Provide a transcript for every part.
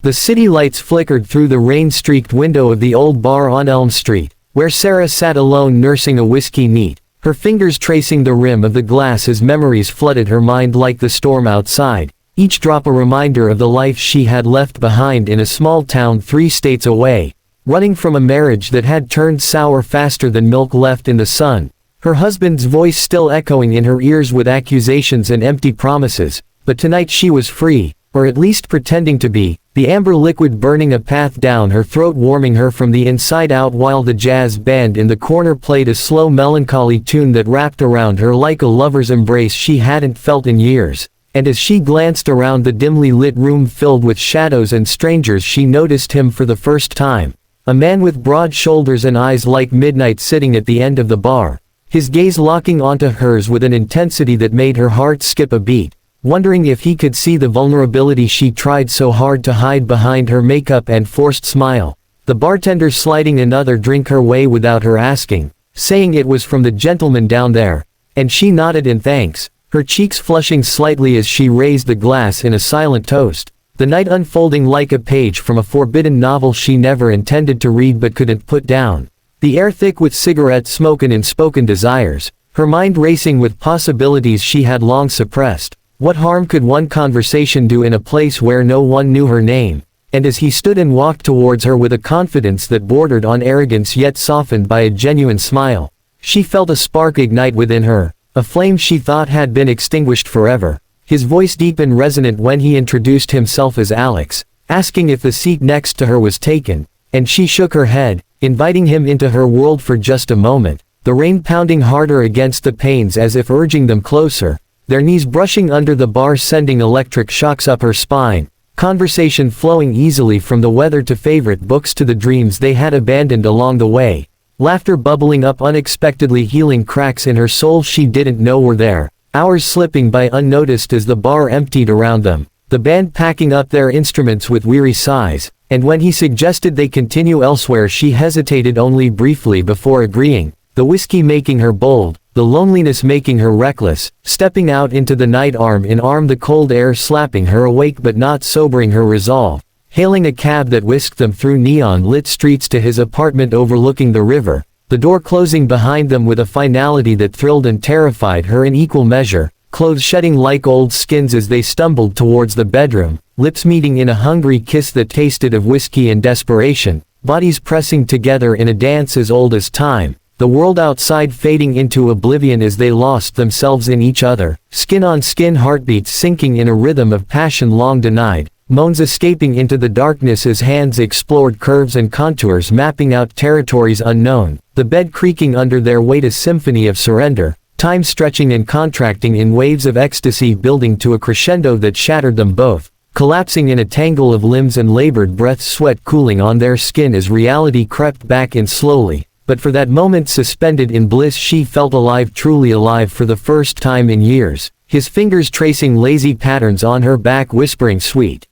The city lights flickered through the rain-streaked window of the old bar on Elm Street, where Sarah sat alone nursing a whiskey neat, her fingers tracing the rim of the glass as memories flooded her mind like the storm outside, each drop a reminder of the life she had left behind in a small town 3 states away, running from a marriage that had turned sour faster than milk left in the sun, her husband's voice still echoing in her ears with accusations and empty promises, but tonight she was free, or at least pretending to be, the amber liquid burning a path down her throat warming her from the inside out while the jazz band in the corner played a slow melancholy tune that wrapped around her like a lover's embrace she hadn't felt in years, and as she glanced around the dimly lit room filled with shadows and strangers she noticed him for the first time, a man with broad shoulders and eyes like midnight sitting at the end of the bar, his gaze locking onto hers with an intensity that made her heart skip a beat, wondering if he could see the vulnerability she tried so hard to hide behind her makeup and forced smile. The bartender sliding another drink her way without her asking, saying it was from the gentleman down there, and she nodded in thanks, her cheeks flushing slightly as she raised the glass in a silent toast, the night unfolding like a page from a forbidden novel she never intended to read but couldn't put down, the air thick with cigarette smoke and unspoken desires, her mind racing with possibilities she had long suppressed. What harm could one conversation do in a place where no one knew her name? And as he stood and walked towards her with a confidence that bordered on arrogance yet softened by a genuine smile, she felt a spark ignite within her, a flame she thought had been extinguished forever. His voice deep and resonant when he introduced himself as Alex, asking if the seat next to her was taken, and she shook her head, inviting him into her world for just a moment, the rain pounding harder against the panes as if urging them closer, their knees brushing under the bar sending electric shocks up her spine, conversation flowing easily from the weather to favorite books to the dreams they had abandoned along the way, laughter bubbling up unexpectedly healing cracks in her soul she didn't know were there, hours slipping by unnoticed as the bar emptied around them, the band packing up their instruments with weary sighs, and when he suggested they continue elsewhere she hesitated only briefly before agreeing, the whiskey making her bold, the loneliness making her reckless, stepping out into the night arm in arm the cold air slapping her awake but not sobering her resolve, hailing a cab that whisked them through neon-lit streets to his apartment overlooking the river, the door closing behind them with a finality that thrilled and terrified her in equal measure, clothes shedding like old skins as they stumbled towards the bedroom, lips meeting in a hungry kiss that tasted of whiskey and desperation, bodies pressing together in a dance as old as time, the world outside fading into oblivion as they lost themselves in each other, skin-on-skin heartbeats sinking in a rhythm of passion long denied, moans escaping into the darkness as hands explored curves and contours mapping out territories unknown, the bed creaking under their weight a symphony of surrender, time stretching and contracting in waves of ecstasy building to a crescendo that shattered them both, collapsing in a tangle of limbs and labored breaths sweat cooling on their skin as reality crept back in slowly. But for that moment suspended in bliss she felt alive, truly alive for the first time in years, his fingers tracing lazy patterns on her back whispering sweet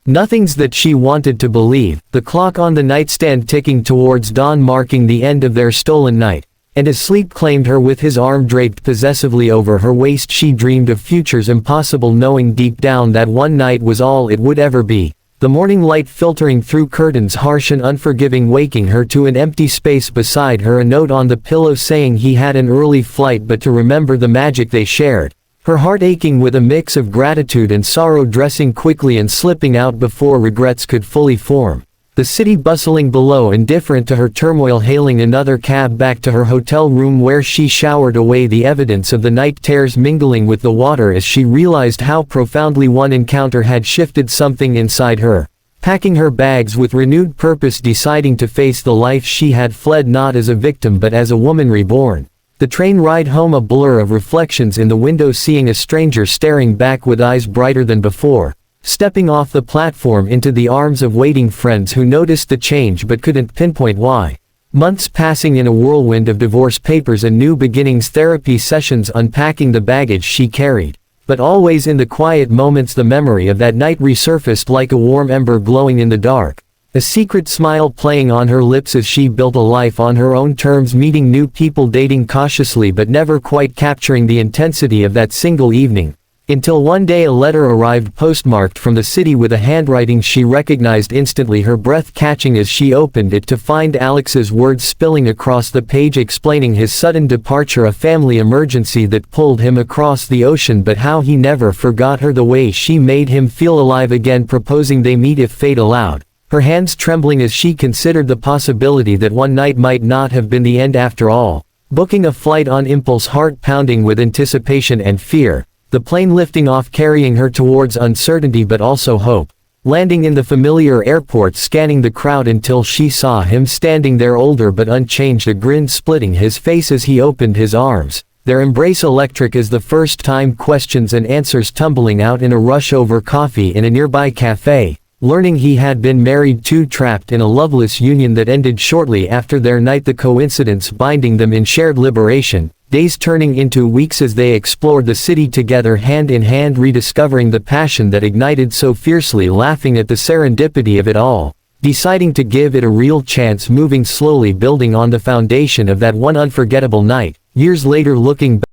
nothings that she wanted to believe, the clock on the nightstand ticking towards dawn marking the end of their stolen night, and as sleep claimed her with his arm draped possessively over her waist she dreamed of futures impossible knowing deep down that one night was all it would ever be. The morning light filtering through curtains harsh and unforgiving waking her to an empty space beside her a note on the pillow saying he had an early flight but to remember the magic they shared, her heart aching with a mix of gratitude and sorrow dressing quickly and slipping out before regrets could fully form. The city bustling below indifferent to her turmoil hailing another cab back to her hotel room where she showered away the evidence of the night terrors mingling with the water as she realized how profoundly one encounter had shifted something inside her, packing her bags with renewed purpose deciding to face the life she had fled not as a victim but as a woman reborn. The train ride home a blur of reflections in the window seeing a stranger staring back with eyes brighter than before, stepping off the platform into the arms of waiting friends who noticed the change but couldn't pinpoint why. Months passing in a whirlwind of divorce papers and new beginnings therapy sessions unpacking the baggage she carried, but always in the quiet moments the memory of that night resurfaced like a warm ember glowing in the dark, a secret smile playing on her lips as she built a life on her own terms meeting new people dating cautiously but never quite capturing the intensity of that single evening. Until one day a letter arrived postmarked from the city with a handwriting she recognized instantly, her breath catching as she opened it to find Alex's words spilling across the page explaining his sudden departure, a family emergency that pulled him across the ocean, but how he never forgot her, the way she made him feel alive again, proposing they meet if fate allowed, her hands trembling as she considered the possibility that one night might not have been the end after all, booking a flight on impulse, heart pounding with anticipation and fear. The plane lifting off, carrying her towards uncertainty but also hope. Landing in the familiar airport, scanning the crowd until she saw him standing there, older but unchanged, a grin splitting his face as he opened his arms. Their embrace electric as the first time, questions and answers tumbling out in a rush over coffee in a nearby cafe. Learning he had been married to, trapped in a loveless union that ended shortly after their night, the coincidence binding them in shared liberation. Days turning into weeks as they explored the city together, hand in hand, rediscovering the passion that ignited so fiercely, laughing at the serendipity of it all, deciding to give it a real chance, moving slowly, building on the foundation of that one unforgettable night. Years later, looking back